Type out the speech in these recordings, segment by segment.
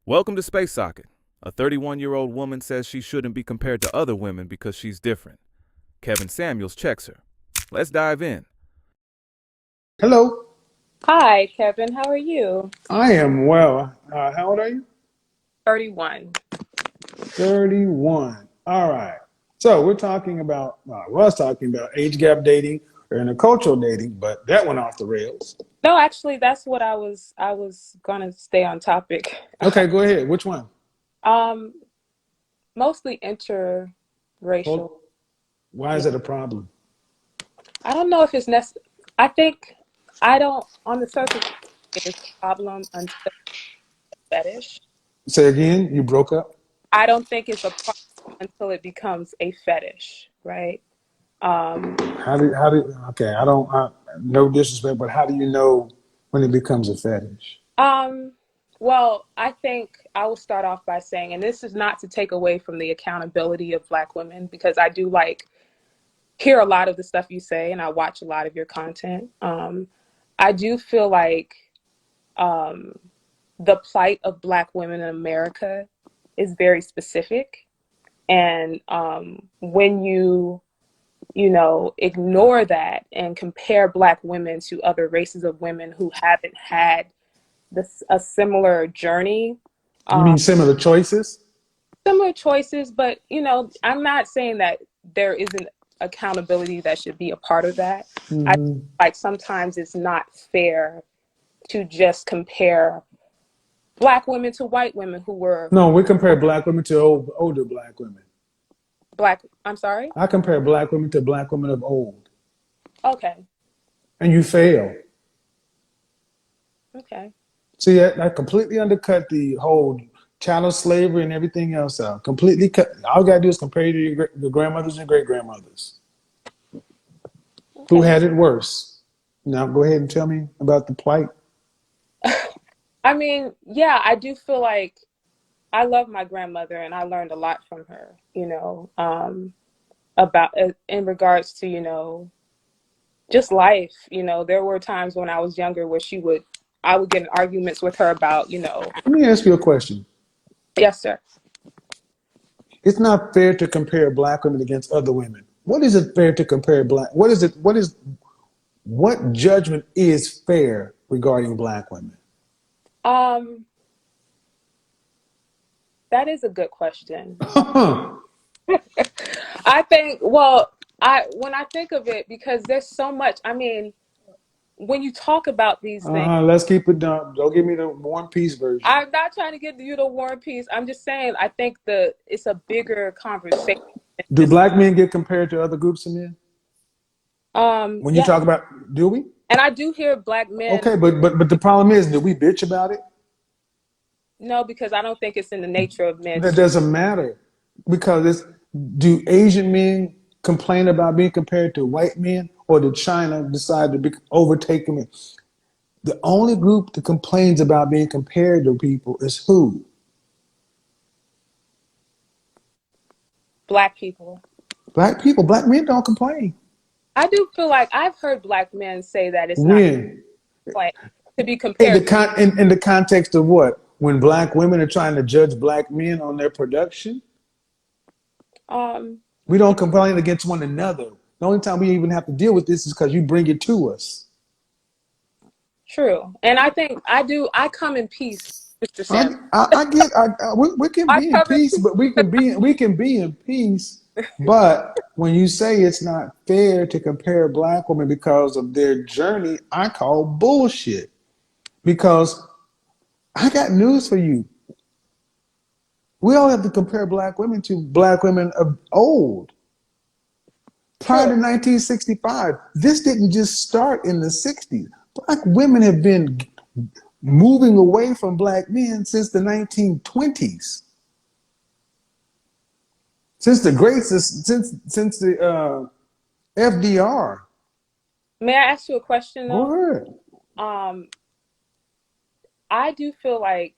Welcome to Space Socket. A 31-year-old woman says she shouldn't be compared to other women because she's different. Kevin Samuels checks her. Let's dive in. Hello, Hi, Kevin. How are you? I am well. How old are you? 31. 31. All right. So we're talking about, I was talking about age gap dating or intercultural dating, but that went off the rails. No, actually, that's what I was gonna stay on topic. Okay, go ahead. Which one? Um, Mostly Well, interracial. why Yeah. is it a problem? I don't know if it's necessary. I think I don't on the surface think it's a problem until it's a fetish. Say again, you broke up? I don't think it's a problem until it becomes a fetish, right? Um, Okay, no disrespect, but how do you know when it becomes a fetish? um, well, I think I will start off by saying, and this is not to take away from the accountability of Black women, because I do hear a lot of the stuff you say and I watch a lot of your content. I do feel like um, the plight of Black women in America is very specific. And when you ignore that and compare Black women to other races of women who haven't had a similar journey, You um, mean similar choices? similar choices, but I'm not saying that there isn't accountability that should be a part of that. I Hmm. like sometimes it's not fair to just compare Black women to white women who were No, we compare black women to older black women. Black. I'm sorry. I compare black women to black women of old, Okay. and you fail. Okay. See, that completely undercut the whole chattel slavery and everything else out. Completely cut. All you gotta do is compare you to your grandmothers and great grandmothers who Okay. had it worse. Now go ahead and tell me about the plight. I mean, yeah, I do feel like I love my grandmother and I learned a lot from her, about in regards to, just life. There were times when I was younger where I would get in arguments with her about, Let me ask you a question. yes, sir. It's not fair to compare black women against other women. What is it fair to compare black? What is it? What judgment is fair regarding black women? Um, that is a good question. I think, well, when I think of it, because there's so much, I mean, when you talk about these things, Let's keep it down. Don't give me the One Piece version. I'm not trying to get you the war and peace. I'm just saying I think it's a bigger conversation than Do just black men get compared to other groups of men? When you yeah. talk about, do we? And I do hear Black men Okay, but the problem is, do we bitch about it? no, because I don't think it's in the nature of men That to. doesn't matter because do Asian men complain about being compared to white men, or did China decide to overtake them? The only group that complains about being compared to people is who? Black people. Black people. Black men don't complain. I do feel like I've heard Black men say that it's not When? like to be compared. In the context of what? When black women are trying to judge black men on their production? Um, We don't complain against one another. The only time we even have to deal with this is because you bring it to us. True, and I think I do. I come in peace, Mr. I, Sam. we can I be in come in peace, peace. but we can be in peace. But when you say it's not fair to compare black women because of their journey, I call bullshit. Because I got news for you. We all have to compare black women to black women of old. Prior True. to 1965, this didn't just start in the 60s. Black women have been moving away from black men since the 1920s, since the great, since the FDR. May I ask you a question Go though? ahead. Um, I do feel like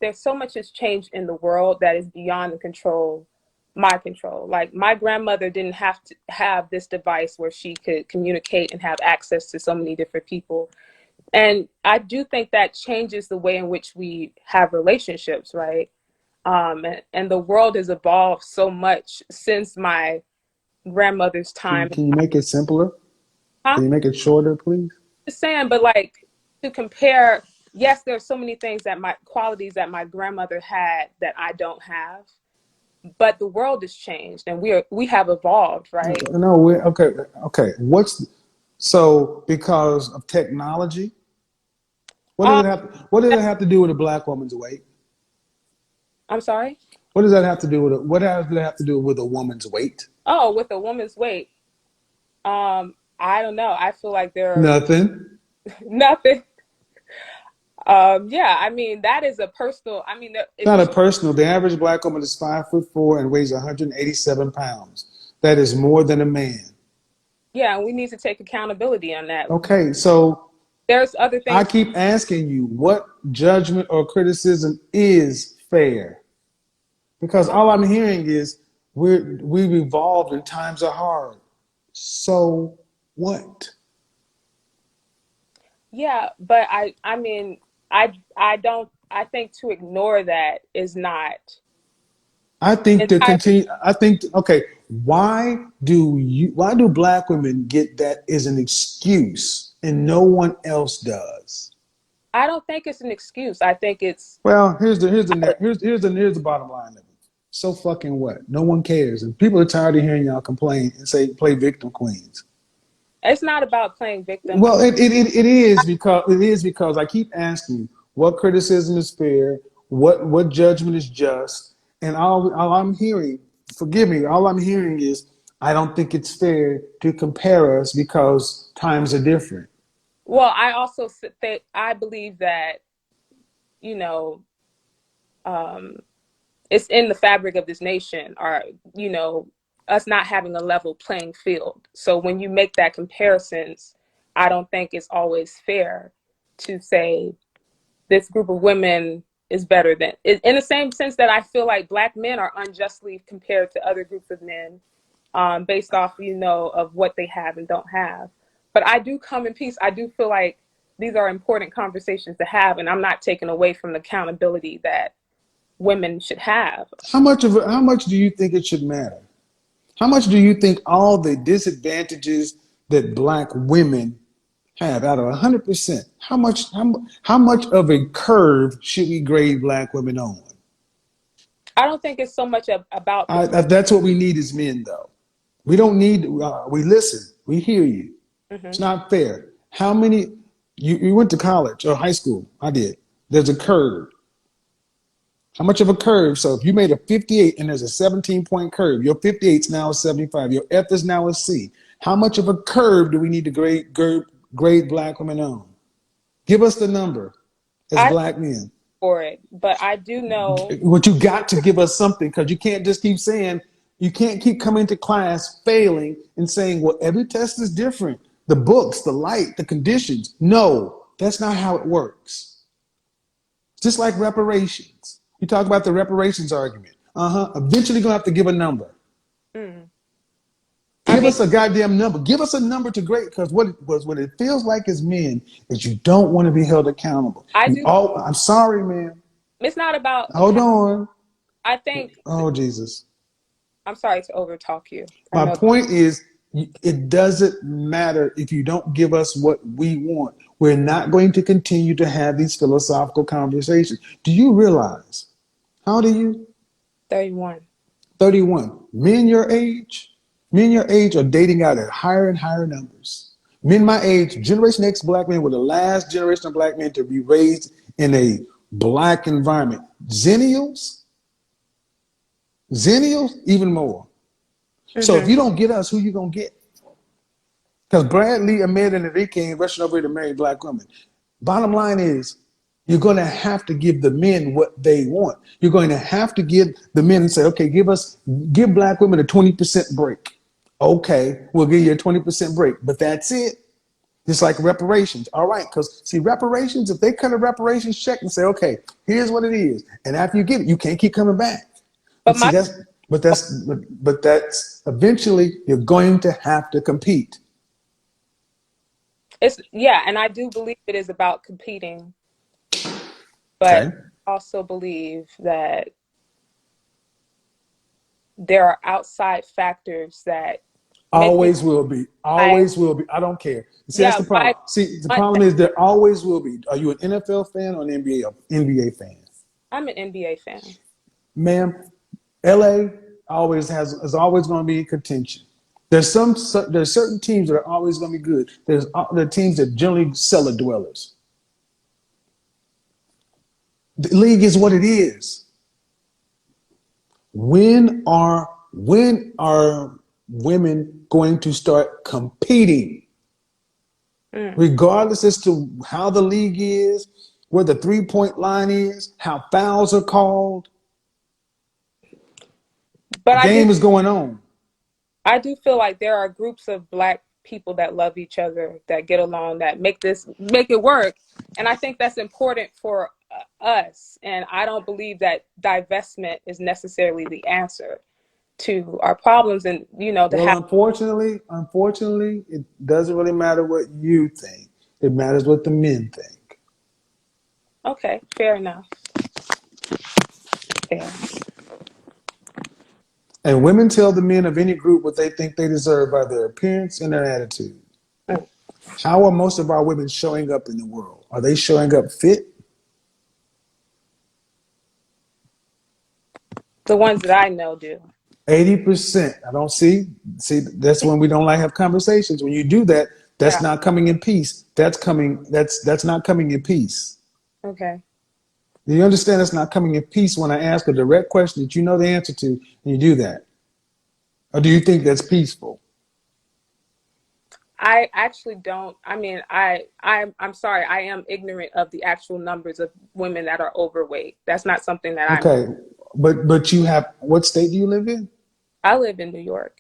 there's so much has changed in the world that is beyond the control, my control. Like my grandmother didn't have to have this device where she could communicate and have access to so many different people. And I do think that changes the way in which we have relationships, right? And the world has evolved so much since my grandmother's time. Can you make it simpler? Huh? Can you make it shorter, please? Just saying, but like to compare, yes, there's so many things that my qualities that my grandmother had that I don't have, but the world has changed and we have evolved, right? No, okay, okay. So because of technology? Um, What does it have to do with a black woman's weight? I'm sorry. What does that have to do with what does that have to do with a woman's weight? Oh, with a woman's weight, I don't know. I feel like there are Nothing. nothing. Yeah, I mean that is a personal. I mean, It's if not you, a personal. The average black woman is 5'4" and weighs 187 pounds. That is more than a man. yeah, we need to take accountability on that. Okay, so There's other I things. keep asking you what judgment or criticism is fair? Because Uh, all I'm hearing is we've evolved and times are hard. So what? yeah, but I mean, I don't. I think to ignore that is not I think to entirely. continue, I think, okay, why do black women get that as an excuse and no one else does? I don't think it's an excuse. I think it's Well, here's the bottom line of it. So fucking what? No one cares, and people are tired of hearing y'all complain and say play victim queens. it's not about playing victim. Well, it is because I keep asking what criticism is fair, what judgment is just, and all I'm hearing, forgive me, all I'm hearing is I don't think it's fair to compare us because times are different. Well, I also think I believe that you know um, it's in the fabric of this nation, or you know us not having a level playing field. So when you make that comparisons, I don't think it's always fair to say this group of women is better than, in the same sense that I feel like black men are unjustly compared to other groups of men, based off of what they have and don't have. But I do come in peace. I do feel like these are important conversations to have, and I'm not taking away from the accountability that women should have. How much do you think it should matter? How much do you think all the disadvantages that black women have out of 100%? How much of a curve should we grade black women on? I don't think it's so much about the. That's what we need as men, though. We don't need. We listen. We hear you. It's Mhm. not fair. How many? You went to college or high school? I did. There's a curve. How much of a curve? So if you made a 58 and there's a 17-point curve, your 58 is now a 75. Your F is now a C. How much of a curve do we need to grade black women on? Give us the number as I black men. for it, but I do know. What you got to give us something because you can't just keep saying, you can't keep coming to class failing and saying, well, every test is different. The books, the light, the conditions. No, that's not how it works. It's just like reparations. You talk about the reparations argument. Eventually, gonna have to give a number. Mm, I Give mean, us a goddamn number. Give us a number to grade because what it feels like as men is you don't want to be held accountable. I We do. all. I'm sorry, man. It's not about Hold account. on. I think. Oh Jesus. I'm sorry to overtalk you. I My know. point is, it doesn't matter if you don't give us what we want. We're not going to continue to have these philosophical conversations. Do you realize? How old are you? 31. 31. Men your age are dating out at higher and higher numbers. Men my age, Generation X black men were the last generation of black men to be raised in a black environment. Zennials, even more. So if Hmm. you don't get us, who you gonna get? Because Brad Lee, Ahmed, and Enrique ain't rushing over here to marry black women. Bottom line is, you're going to have to give the men what they want. You're going to have to give the men and say, okay, give black women a 20% break. Okay, we'll give you a 20% break, but that's it. Just like reparations. All right, because see, reparations, if they cut a reparations check and say, okay, here's what it is, and after you get it, you can't keep coming back. But But see, my that's eventually you're going to have to compete. It's yeah, and I do believe it is about competing, but Okay. I also believe that there are outside factors that make me Always will be. I Always will be. I don't care. See, that's yeah, the my problem. See, the my problem is there always will be. Are you an NFL fan or an NBA fan? I'm an NBA fan. Ma'am, LA always has is always going to be in contention. There's certain teams that are always going to be good. There are teams that generally cellar dwellers. The league is what it is. When are women going to start competing? Mm. Regardless as to how the league is, where the 3-point line is, how fouls are called, But the game is going on. I do feel like there are groups of black people that love each other, that get along, that make it work, and I think that's important for us. And I don't believe that divestment is necessarily the answer to our problems. And to Well, have unfortunately, it doesn't really matter what you think. It matters what the men think. okay, fair enough, fair. And women tell the men of any group what they think they deserve by their appearance and their attitude. Mm. How are most of our women showing up in the world? Are they showing up fit? The ones that I know do. 80%. I don't see. See, that's when we don't like have conversations. When you do that, that's Yeah. not coming in peace. That's not coming in peace. Okay. Do you understand that's not coming in peace when I ask a direct question that you know the answer to and you do that? Or do you think that's peaceful? I actually don't. I mean, I'm sorry. I am ignorant of the actual numbers of women that are overweight. That's not something that I'm. Okay. But you have what state do you live in? I live in New York,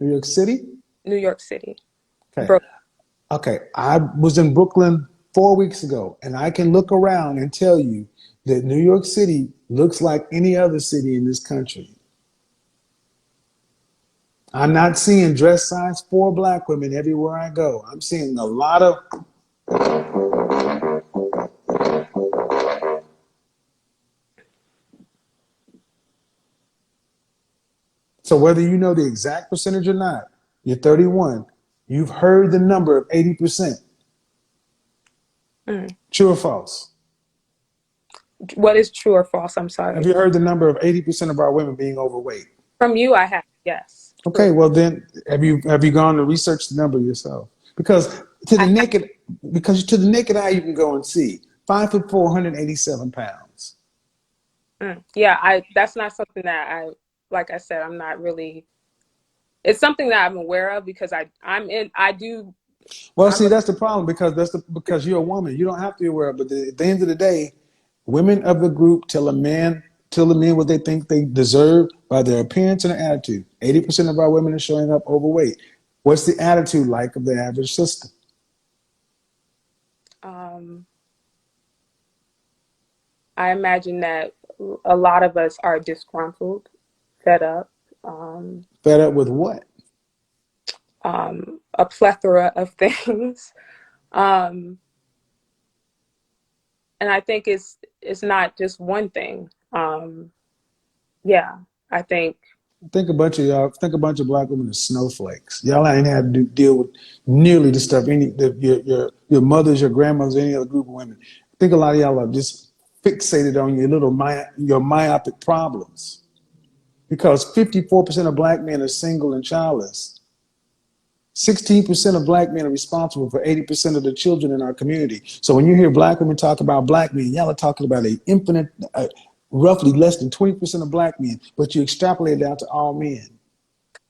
New York City? New York City. Okay. Brooklyn. Okay. I was in Brooklyn 4 weeks ago, and I can look around and tell you that New York City looks like any other city in this country. I'm not seeing dress size for black women everywhere I go. I'm seeing a lot of. So whether you know the exact percentage or not, you're 31. You've heard the number of 80%. Mm. True or false? What is true or false? I'm Have sorry. you heard the number of 80% of our women being overweight? From you, I have. Yes. True or Okay, false. well then, have you gone to research the number yourself? Because to the I have. naked, because to the naked eye, you can go and see 5'4", 187 pounds. Mm. Yeah. That's not something that like I said, I'm not really. It's something that I'm aware of because I'm in. I do. Well, I'm see, a. that's the problem because you're a woman. You don't have to be aware of it. But at the end of the day, women of the group tell the men what they think they deserve by their appearance and their attitude. 80% of our women are showing up overweight. What's the attitude like of the average sister? Um, I imagine that a lot of us are disgruntled, fed up. Um, Fed up with what? a plethora of things. Um, and I think it's not just one thing. Yeah, I think Think a bunch of black women as snowflakes. Y'all ain't had to deal with nearly the stuff your mothers, your grandmothers, any other group of women. I think a lot of y'all are just fixated on your myopic problems because 54% of black men are single and childless. 16% of black men are responsible for 80% of the children in our community. So when you hear black women talk about black men, y'all are talking about roughly less than 20% of black men, but you extrapolate it out to all men.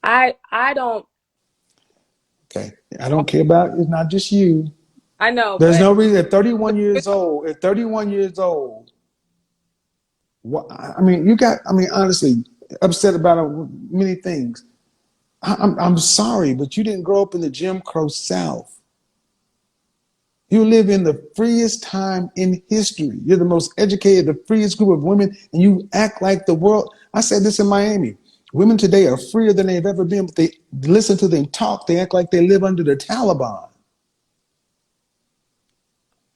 I don't. Okay. I don't care about it's not just you. I know, There's but no reason at 31 years old, honestly, upset about many things. I'm sorry, but you didn't grow up in the Jim Crow South. You live in the freest time in history. You're the most educated, the freest group of women, and you act like the world. I said this in Miami. Women today are freer than they've ever been, but they listen to them talk. They act like they live under the Taliban.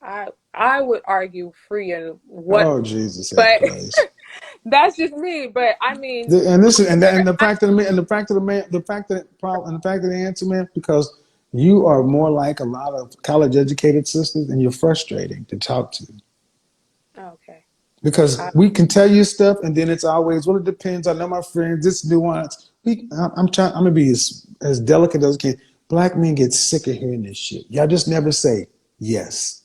I would argue free in what, Oh Jesus H but Christ! that's just me. But I mean, And this is and the fact that the man and the fact that the man the fact that problem and the fact that the answer, man, because you are more like a lot of college educated sisters, and you're frustrating to talk to. okay. Because I, we can tell you stuff, and then it's always, well, it depends. I know my friends, this nuance. I'm trying. I'm gonna be as delicate as I can. Black men get sick of hearing this shit. Y'all just never say yes.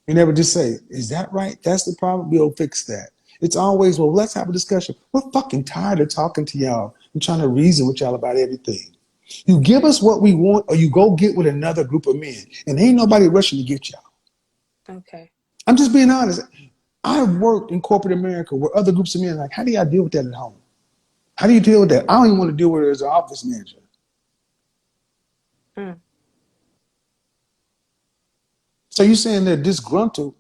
You never just say, "Is that right? That's the problem. We'll fix that." It's always, well, let's have a discussion. We're fucking tired of talking to y'all and trying to reason with y'all about everything. You give us what we want, or you go get with another group of men, and ain't nobody rushing to get y'all. okay. I'm just being honest. I've worked in corporate America where other groups of men are like, how do y'all deal with that at home? How do you deal with that? I don't even want to deal with it as an office manager. Mm. So you're saying they're disgruntled.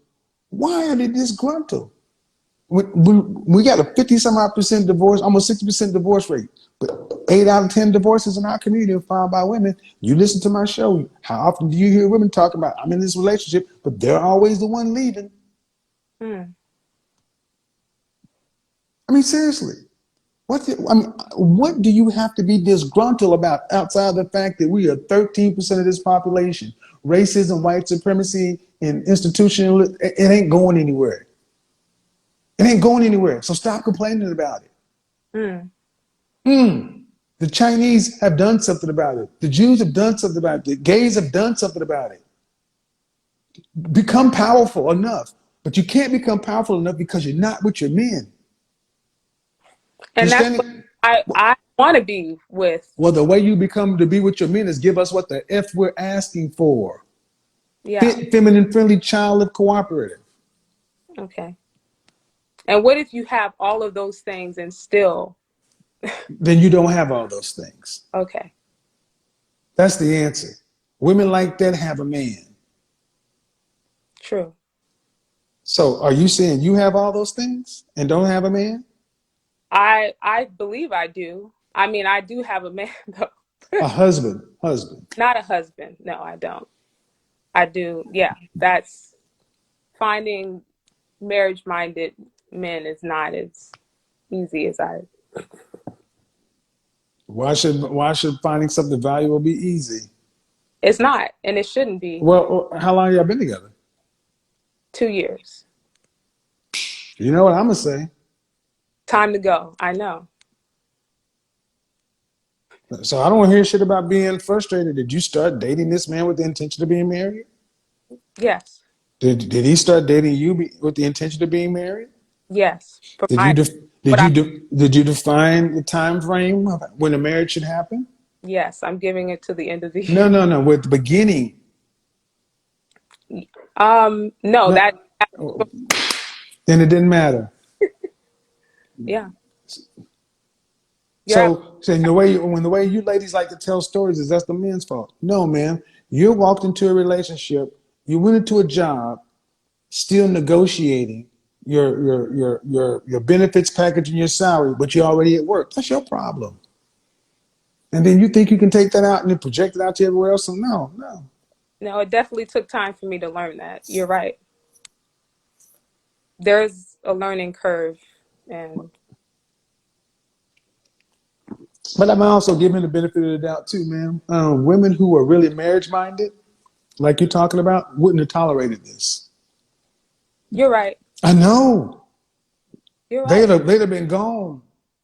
Why are they disgruntled? We got a 50 some odd percent divorce, almost 60% divorce rate. But 8 out of 10 divorces in our community are filed by women. You listen to my show. How often do you hear women talk about, I'm in this relationship, but they're always the one leaving? Mm. I mean, seriously. What do you have to be disgruntled about outside the fact that we are 13% of this population? Racism, white supremacy, and institutional, it ain't going anywhere. It ain't going anywhere. So stop complaining about it. Mm. The Chinese have done something about it. The Jews have done something about it. The gays have done something about it. Become powerful enough. But you can't become powerful enough because you're not with your men. You're And that's what standing. I want to be with. Well, the way you become to be with your men is give us what the F we're asking for. Yeah. Fit, feminine, friendly, child, cooperative. Okay. And what if you have all of those things and still, Then you don't have all those things. okay. That's the answer. Women like that have a man. True. So are you saying you have all those things and don't have a man? I believe I do. I mean, I do have a man though. A husband, husband. Not a husband. No, I don't. I do. Yeah. That's finding marriage minded men is not as easy as I. Why should finding something valuable be easy? It's not, and it shouldn't be. Well, how long y'all been together? 2 years. You know what I'm gonna say. Time to go. I know. So I don't want to hear shit about being frustrated. Did you start dating this man with the intention of being married? Yes. Did he start dating you with the intention of being married? Yes. For Did you my def, what I did you define the time frame of when a marriage should happen? yes, I'm giving it to the end of the No, year. no, no. With the beginning. No, No, that then it didn't matter. yeah. You're at, So saying the way you ladies like to tell stories is that's the men's fault. No, man. You walked into a relationship. You went into a job, still negotiating your benefits package and your salary, but you're already at work. That's your problem. And then you think you can take that out and then project it out to everywhere else? So no, no. no, it definitely took time for me to learn that. You're right. There's a learning curve and But I'm also giving the benefit of the doubt too, man. Women who are really marriage minded, like you're talking about, wouldn't have tolerated this. you're right. I know. You're They'd right. have, they'd have been gone.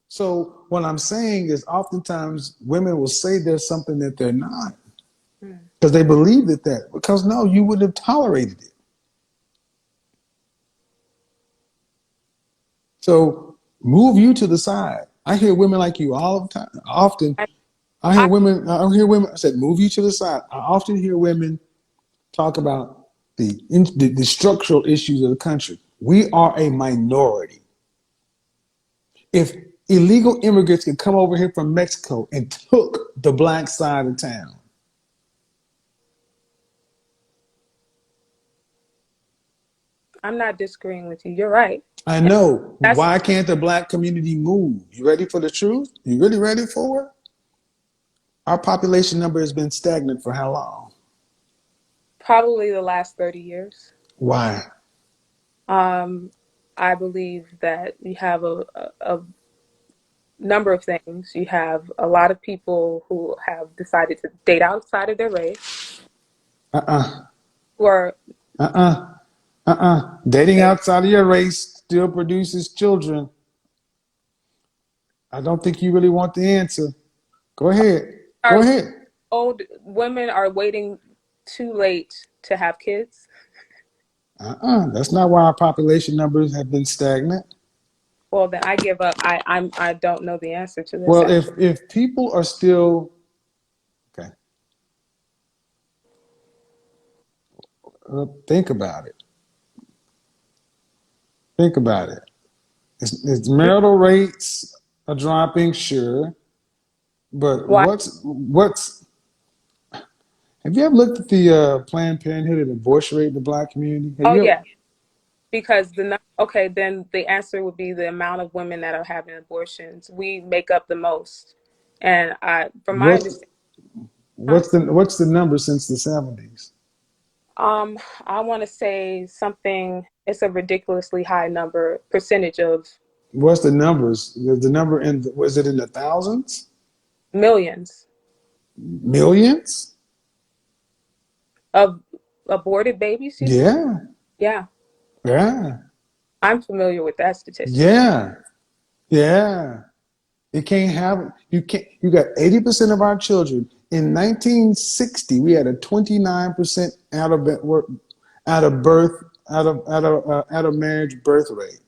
So what I'm saying is oftentimes women will say there's something that they're not Hmm. because they believe that. Because no, you wouldn't have tolerated it. So move you to the side. I hear women like you all the time. Often, I, I hear I women. I hear women. I said, move you to the side. I often hear women talk about the structural issues of the country. We are a minority. If illegal immigrants can come over here from Mexico and took the black side of town, I'm not disagreeing with you. You're right. I know. That's Why can't the black community move? You ready for the truth? You really ready for it? Our population number has been stagnant for how long? probably the last 30 years. Why? Um, I believe that you have a number of things. You have a lot of people who have decided to date outside of their race, Uh-uh. who are Uh-uh. Uh-uh. Dating they outside of your race still produces children. I don't think you really want the answer. Go ahead. Go are ahead. old women are waiting too late to have kids. That's not why our population numbers have been stagnant. Well, then I give up. I don't know the answer to this. Well, if people are still okay, think about it. Think about it. It's marital rates are dropping, sure, but Why? what's have you ever looked at the Planned Parenthood and abortion rate in the black community? Have Oh you ever, yeah, because okay, then the answer would be the amount of women that are having abortions. We make up the most, and from my what's understanding, huh? what's the number since the 70s? Um, I want to say something. It's a ridiculously high number percentage of What's the numbers? The number was it in the thousands? millions Millions? of aborted babies. You said, Yeah, yeah, yeah, I'm familiar with that statistic. yeah, yeah. You can't have you can't you got 80% of our children. In 1960, we had a 29% out of birth out of marriage birth rate.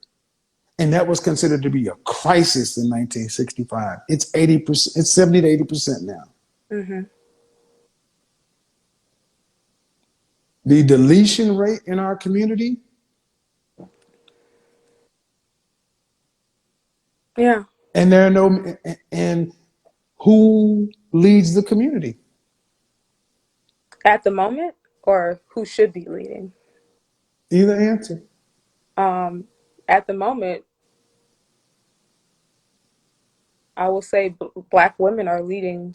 And that was considered to be a crisis in 1965. It's 80%, it's 70 to 80% now. Hmm. The deletion rate in our community, Yeah, and there are no and who leads the community? at the moment, or who should be leading. Either answer. Um, at the moment, I will say black women are leading.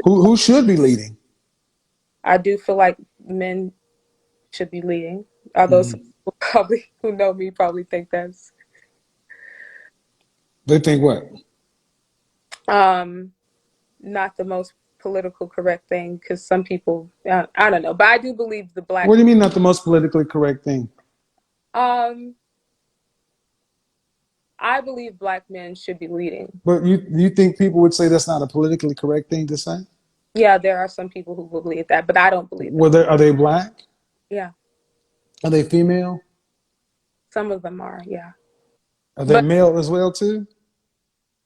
Who should be leading? I do feel like men should be leading. Although some people probably who know me probably think that's They think what? um, not the most political correct thing because some people I don't know, but I do believe the What black. do you mean not the most politically correct thing? Um, I believe black men should be leading. But you think people would say that's not a politically correct thing to say? Yeah, there are some people who believe that, but I don't believe that. Are they black? Yeah, Are they female? some of them are. Yeah, Are they but male as well too?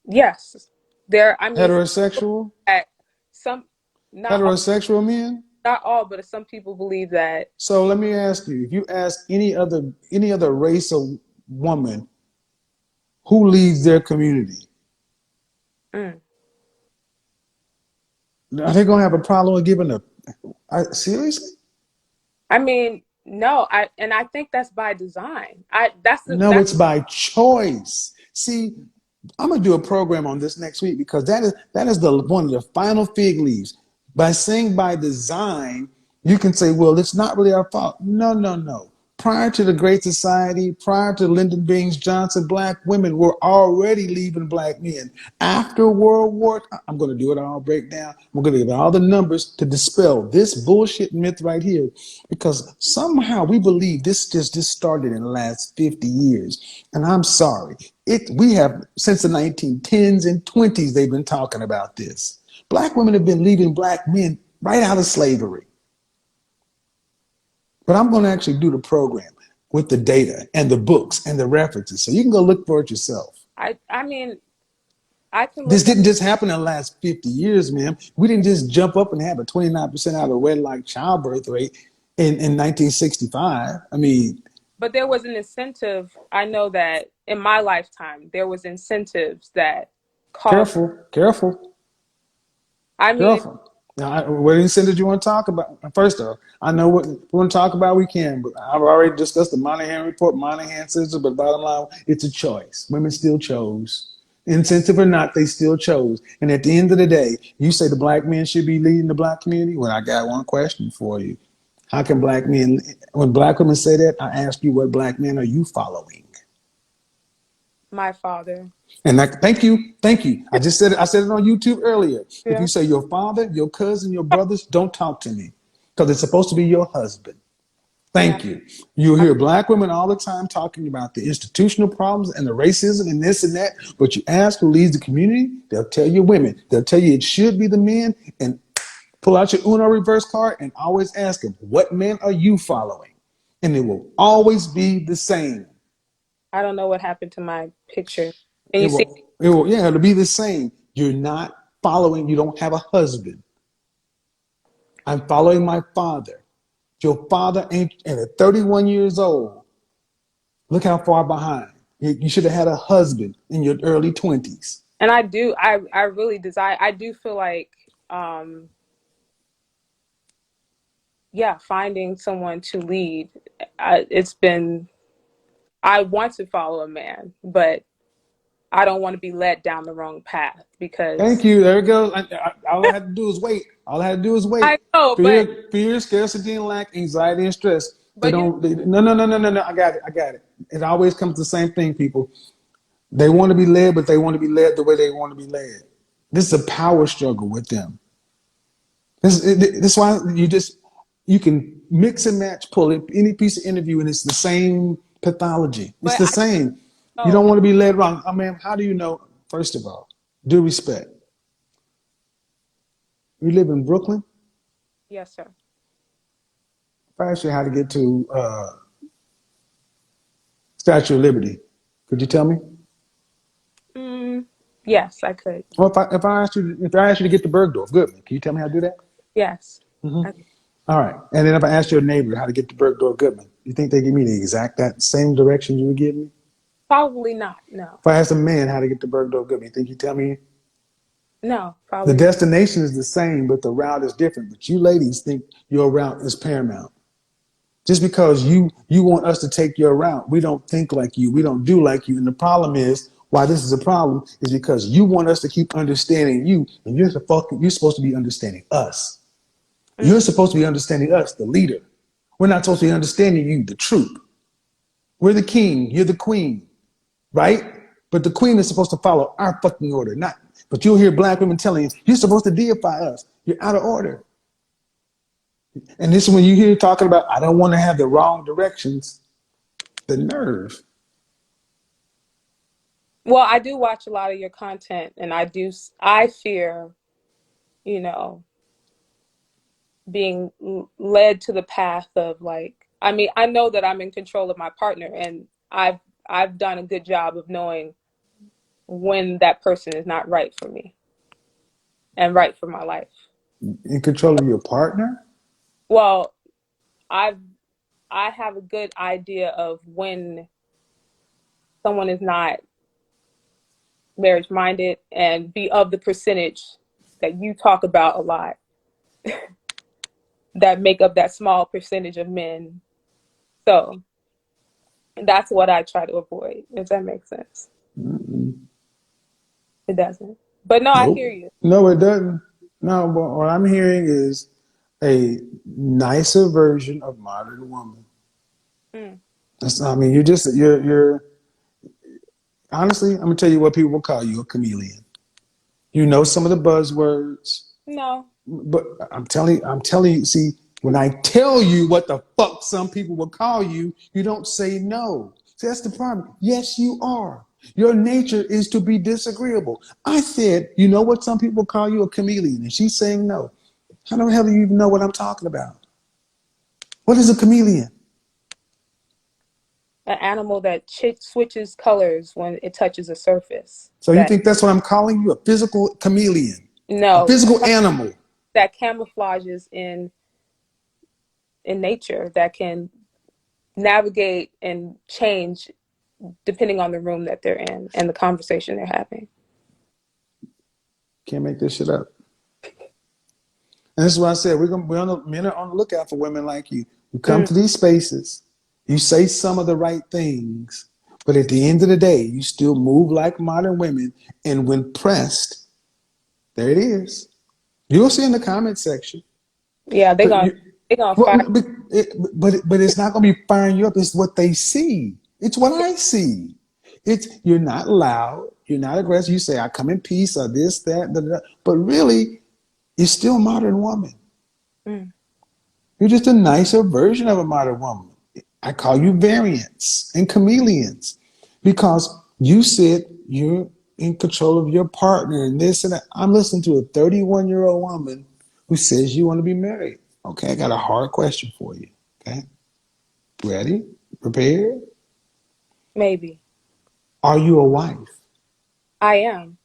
yes, there. I mean, Heterosexual? that some not all, Heterosexual men? not all, but some people believe that. So let me ask you, if you ask any other race of woman who leads their community, Mm, are they gonna have a problem with giving a seriously? I mean, no, I think that's by design. No, That's it's by choice. See, I'm gonna do a program on this next week because that is the one of the final fig leaves. By saying by design, you can say, well, it's not really our fault. No, no, no. Prior to the Great Society, prior to Lyndon Baines Johnson, black women were already leaving black men. After World War, I'm going to do it all breakdown. I'm going to give all the numbers to dispel this bullshit myth right here, because somehow we believe this just started in the last 50 years. And I'm sorry. We have since the 1910s and 20s they've been talking about this. Black women have been leaving black men right out of slavery. But I'm going to actually do the program with the data and the books and the references. So you can go look for it yourself. I mean, I can This look up. didn't just happen in the last 50 years, ma'am. We didn't just jump up and have a 29% out of wedlock childbirth rate in 1965. I mean, But there was an incentive. I know that in my lifetime, there was incentives that caused. careful, careful, I mean, careful. Now, what incentive you want to talk about? First off, I know what we want to talk about. We can, but I've already discussed the Monahan report, Monahan scissors. But bottom line, it's a choice. Women still chose, incentive or not, they still chose. And at the end of the day, you say the black men should be leading the black community. Well, I got one question for you: How can black men, when black women say that, I ask you, what black men are you following? My father. And thank you, thank you. I just said it. I said it on YouTube earlier. If Yeah. you say your father, your cousin, your brothers, don't talk to me because it's supposed to be your husband. Yeah. Thank you. You hear black women all the time talking about the institutional problems and the racism and this and that, but you ask who leads the community, they'll tell you women. They'll tell you it should be the men, and pull out your Uno reverse card and always ask them, what men are you following? And it will always be the same. I don't know what happened to my picture. Can It you see? will, yeah, it'll be the same. You're not following, you don't have a husband. I'm following my father. Your father ain't, and at 31 years old, look how far behind. You should have had a husband in your early 20s. And I do. I really desire. I do feel like, um, yeah, finding someone to lead. It's been. I want to follow a man, but I don't want to be led down the wrong path Thank because you. There it goes. All I had to do is wait. All I had to do is wait. I know, Fear, scarcity, and lack, anxiety, and stress. They but you know, don't. No, no, no, no, no, no. I got it. I got it. It always comes to the same thing, people. They want to be led, but they want to be led the way they want to be led. This is a power struggle with them. This is why you can mix and match, pull it, any piece of interview, and it's the same pathology. It's but the I same. You know. don't want to be led wrong. I mean, how do you know? First of all, due respect. You live in Brooklyn. Yes, sir. If I asked you how to get to Statue of Liberty, could you tell me? Mm, yes, I could. Well, if I asked you to get to Bergdorf Goodman, can you tell me how to do that? Yes. I, All right. And then if I asked your neighbor how to get to Bergdorf Goodman, you think they give me the exact that same direction you would give me? probably not. No. If I asked a man how to get to Bergdorf Goodman, you think he'd tell me? No, The probably not. destination is the same, but the route is different. But you ladies think your route is paramount. Just because you want us to take your route, we don't think like you. We don't do like you. And the problem is, why this is a problem is because you want us to keep understanding you, and you're supposed to be understanding us. Mm, You're supposed to be understanding us, the leader. We're not supposed to be understanding you, the troop. We're the king, you're the queen, right? But the queen is supposed to follow our fucking order, not. But you'll hear black women telling you, you're supposed to deify us. You're out of order. And this is when you hear talking about, I don't want to have the wrong directions, the nerve. well, I do watch a lot of your content, and I fear, you know, being led to the path of like, I mean, I know that I'm in control of my partner, and I've done a good job of knowing when that person is not right for me and right for my life. In control of your partner? Well, I've I have a good idea of when someone is not marriage minded and be of the percentage that you talk about a lot that make up that small percentage of men. So that's what I try to avoid, if that makes sense. Mm-mm. It doesn't. But no, I hear Nope. you. No, it doesn't. No, but what I'm hearing is a nicer version of modern woman. Mm. I mean, you're honestly, I'm gonna tell you what people will call you, a chameleon. You know some of the buzzwords, No. but I'm telling you, see, when I tell you what the fuck some people will call you, you don't say no. See, that's the problem. Yes, you are. Your nature is to be disagreeable. I said, you know what some people call you, a chameleon, and she's saying no. How the hell do you even know what I'm talking about? What is a chameleon? An animal that switches colors when it touches a surface. So you That think that's what I'm calling you, a physical chameleon, a no, physical animal? that camouflages in nature that can navigate and change depending on the room that they're in and the conversation they're having. Can't make this shit up. And this is why I said men are on the lookout for women like you. You come Mm, to these spaces, you say some of the right things, but at the end of the day, you still move like modern women. And when pressed, there it is. You'll see in the comment section. yeah, they're But gonna you, They're gonna Well, fire. but it's not going to be firing you up. It's what they see. It's what I see. It's you're not loud. You're not aggressive. You say I come in peace or this that, da, da, da. But really, you're still a modern woman. Mm, You're just a nicer version of a modern woman. I call you variants and chameleons because you said you're in control of your partner and this and that. I'm listening to a 31-year-old woman who says you want to be married. Okay, I got a hard question for you. Okay, ready? Prepared? maybe. Are you a wife? I am.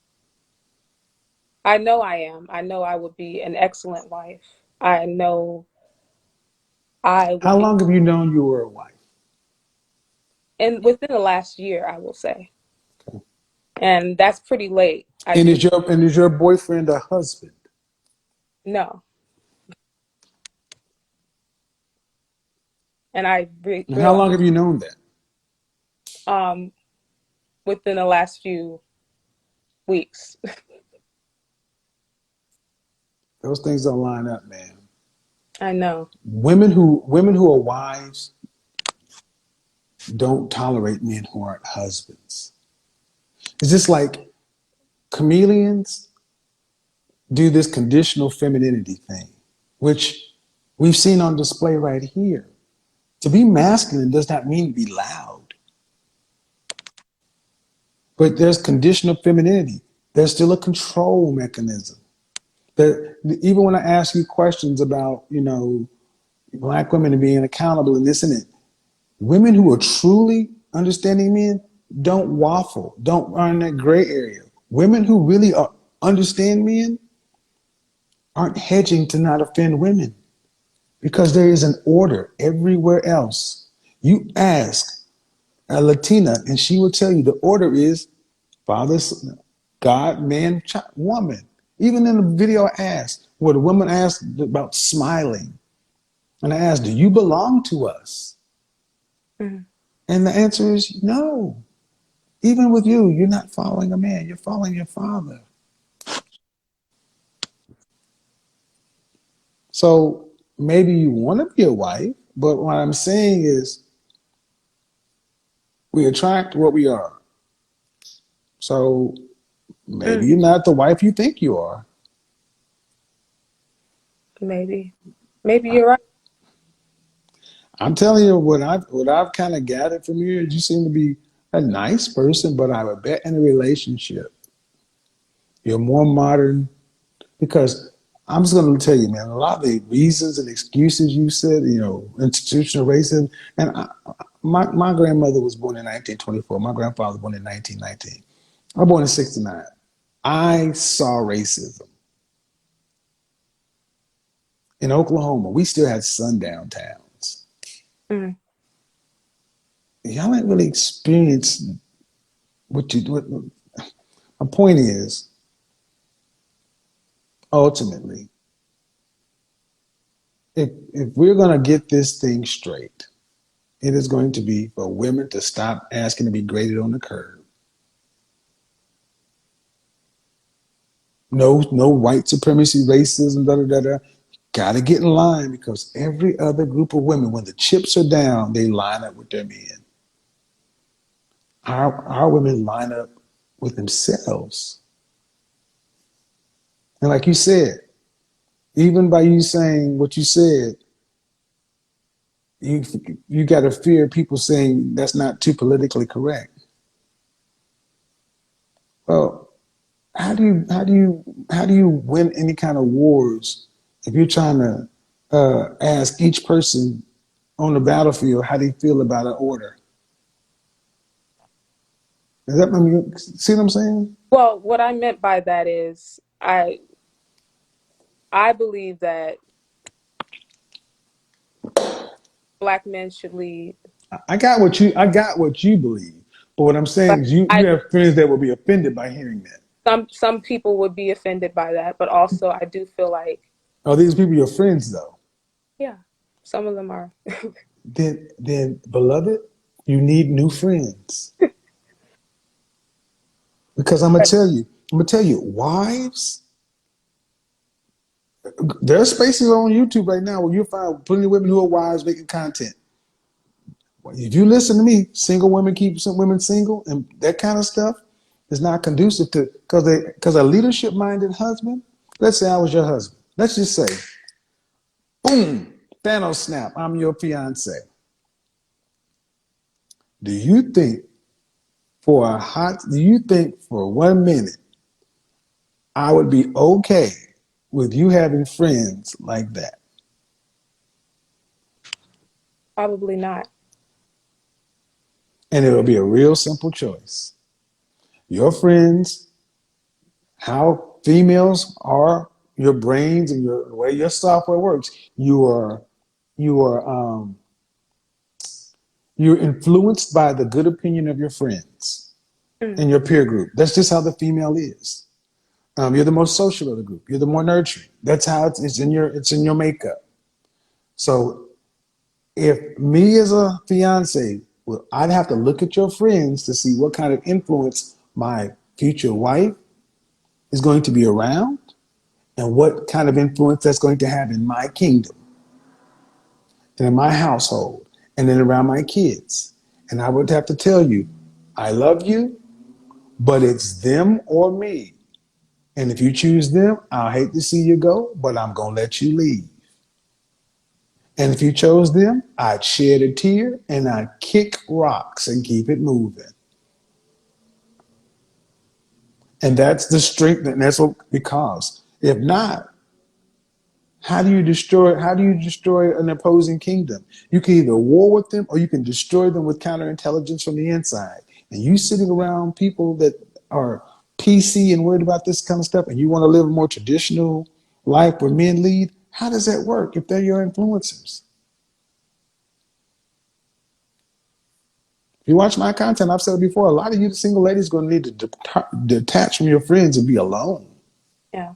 I know I am. I know I would be an excellent wife. I know I would How be, long have you known you were a wife? and within the last year, I will say, Okay. and that's pretty late. I And do is your boyfriend a husband? know, and I And how realize long have you known that? um within the last few weeks. Those things don't line up, man. I know. Women who are wives don't tolerate men who aren't husbands. It's just like chameleons do this conditional femininity thing, which we've seen on display right here. To be masculine does not mean to be loud, but there's conditional femininity. There's still a control mechanism. That even when I ask you questions about, black women and being accountable and this and it, women who are truly understanding men don't waffle, don't run that gray area. Women who really understand men aren't hedging to not offend women because there is an order everywhere else. You ask a Latina, and she will tell you the order is Father, God, man, child, woman. Even in the video I asked, where the woman asked about smiling, and I asked, do you belong to us? Mhm. And the answer is no. Even with you, you're not following a man, you're following your father. So maybe you want to be a wife, but what I'm saying is we attract what we are. So maybe Mm, you're not the wife you think you are. maybe. Maybe you're right. I'm telling you what I've kind of gathered from you is you seem to be a nice person, but I would bet in a relationship you're more modern because I'm just going to tell you, man, a lot of the reasons and excuses you said, institutional racism, and my grandmother was born in 1924. My grandfather was born in 1919. I was born in 69. I saw racism in Oklahoma. We still had sundown towns. Mm, Y'all ain't really experienced what my point is, ultimately, if we're going to get this thing straight, it is going to be for women to stop asking to be graded on the curb. No white supremacy, racism, da da da da. Got to get in line because every other group of women, when the chips are down, they line up with their men. Our women line up with themselves. And like you said, even by you saying what you said, you you got to fear people saying that's not too politically correct. Well, how do you win any kind of wars if you're trying to ask each person on the battlefield how they feel about an order? Is that see what I'm saying? well, what I meant by that is I believe that black men should lead. I got what you believe, but what I'm But saying is you I you have friends that will be offended by hearing that. some people would be offended by that, but also I do feel like, Are these people your friends though? yeah, some of them are. Then beloved, you need new friends because I'm gonna But tell you, wives There's spaces on YouTube right now where you'll find plenty of women who are wives making content. If you listen to me, single women keep some women single, and that kind of stuff is not conducive to because a leadership minded husband. Let's say I was your husband. Let's just say, boom, Thanos snap. I'm your fiance. Do you think do you think for 1 minute I would be okay with you having friends like that? Probably not. And it'll be a real simple choice. Your friends, how females are, your brains and the way your software works, you are you're influenced by the good opinion of your friends Mm, and your peer group. That's just how the female is. You're the most social of the group. You're the more nurturing. That's how it's in your makeup. So if me as a fiance, well, I'd have to look at your friends to see what kind of influence my future wife is going to be around and what kind of influence that's going to have in my kingdom and in my household and then around my kids. And I would have to tell you, I love you, but it's them or me. And if you choose them, I'll hate to see you go, but I'm going to let you leave. And if you chose them, I'd shed a tear and I'd kick rocks and keep it moving. And that's the strength, and that's what, because if not, how do you destroy an opposing kingdom? You can either war with them or you can destroy them with counterintelligence from the inside. And you sitting around people that are PC and worried about this kind of stuff, and you want to live a more traditional life where men lead, how does that work if they're your influencers? If you watch my content, I've said it before, a lot of you single ladies are going to need to detach from your friends and be alone. yeah.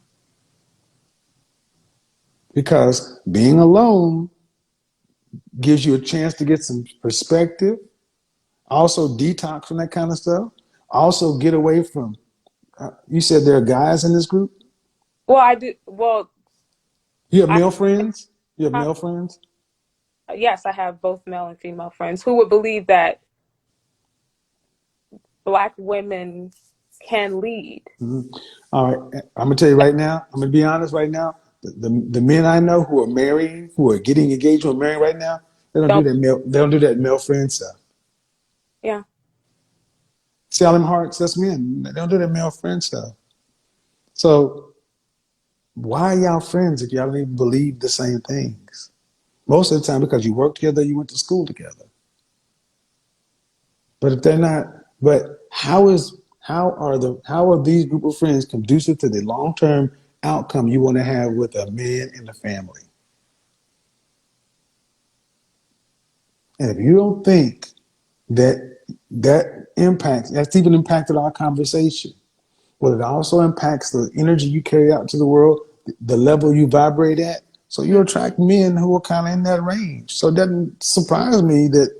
Because being alone gives you a chance to get some perspective, also detox from that kind of stuff, also get away from, you said there are guys in this group? Well, I do. Well, You have I male friends? You have huh, male friends? yes, I have both male and female friends who would believe that Black women can lead. Mhm. All right, I'm gonna tell you right now, I'm gonna be honest right now. The men I know who are marrying, who are getting engaged, who are marrying right now, Don't. they don't do that male friend stuff. Yeah. See all them hearts, that's men. They don't do that male friend stuff. So why are y'all friends if y'all don't even believe the same things? Most of the time because you work together, you went to school together. But if they're not, but how are these group of friends conducive to the long term outcome you want to have with a man and a family? And if you don't think that that's even impacted our conversation, well, it also impacts the energy you carry out to the world, the level you vibrate at. So you Mm, attract men who are kind of in that range. So it doesn't surprise me that,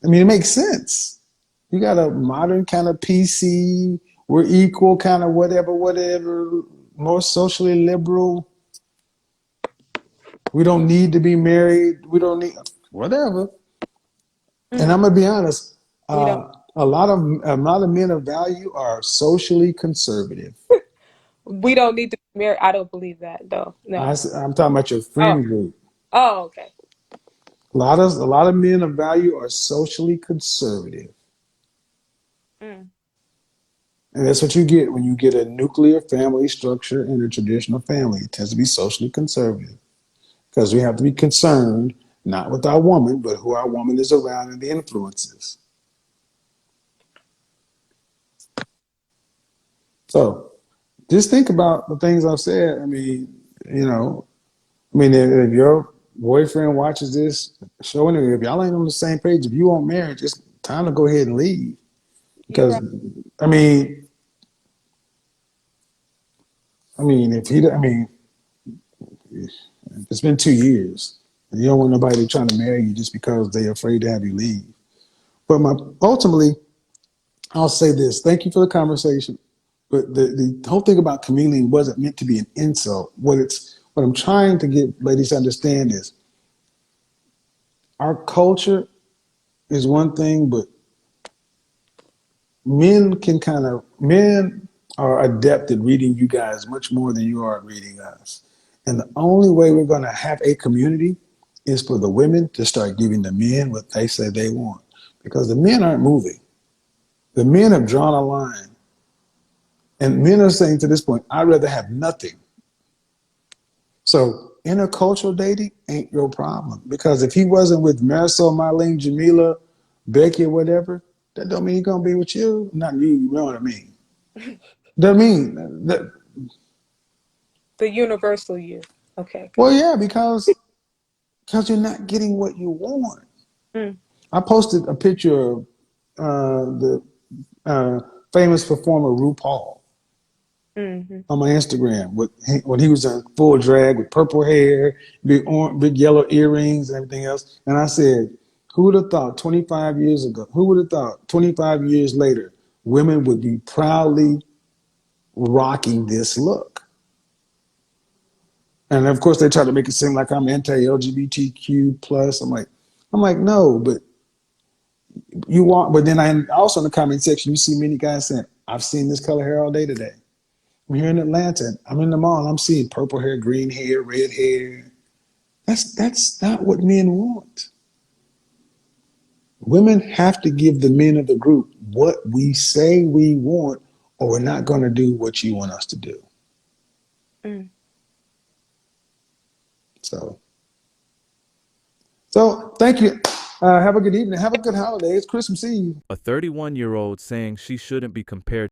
I mean, it makes sense. You got a modern kind of PC, we're equal kind of whatever, more socially liberal. We don't need to be married. We don't need whatever. And mm. I'm gonna be honest, We don't. a lot of men of value are socially conservative. We don't need to be married. I don't believe that though. No. I'm talking about your Oh. friend group. Oh. Okay. A lot of men of value are socially conservative. Mm. And that's what you get when you get a nuclear family structure in a traditional family. It tends to be socially conservative because we have to be concerned not with our woman, but who our woman is around and the influences. So just think about the things I've said. I mean, if your boyfriend watches this show, and if y'all ain't on the same page, if you want marriage, it's time to go ahead and leave. You're Because, right. I mean, if he, I mean, it's been 2 years. And you don't want nobody trying to marry you just because they're afraid to have you leave. But ultimately, I'll say this. Thank you for the conversation. But the whole thing about chameleon wasn't meant to be an insult. What I'm trying to get ladies to understand is our culture is one thing, but men are adept at reading you guys much more than you are at reading us. And the only way we're going to have a community is for the women to start giving the men what they say they want. Because the men aren't moving. The men have drawn a line. And men are saying to this point, I'd rather have nothing. So intercultural dating ain't your problem. Because if he wasn't with Marisol, Marlene, Jamila, Becky, or whatever, that don't mean he's gonna be with you. Not you, you know what I mean. That mean that, The universal you. Okay, well, got yeah, because you're not getting what you want. it. Mm, I posted a picture of the famous performer RuPaul mm-hmm. on my Instagram when he was in full drag with purple hair, big yellow earrings, and everything else. And I said, who would have thought 25 years ago? Who would have thought 25 years later, women would be proudly rocking this look? And of course, they try to make it seem like I'm anti-LGBTQ plus. I'm like, no, but you want. But then I also in the comment section, you see many guys saying, I've seen this color hair all day today. I'm here in Atlanta. I'm in the mall. I'm seeing purple hair, green hair, red hair. That's not what men want. Women have to give the men of the group what we say we want, or we're not going to do what you want us to do. Mm. So thank you. Have a good evening. Have a good holiday. It's Christmas Eve. A 31-year-old saying she shouldn't be compared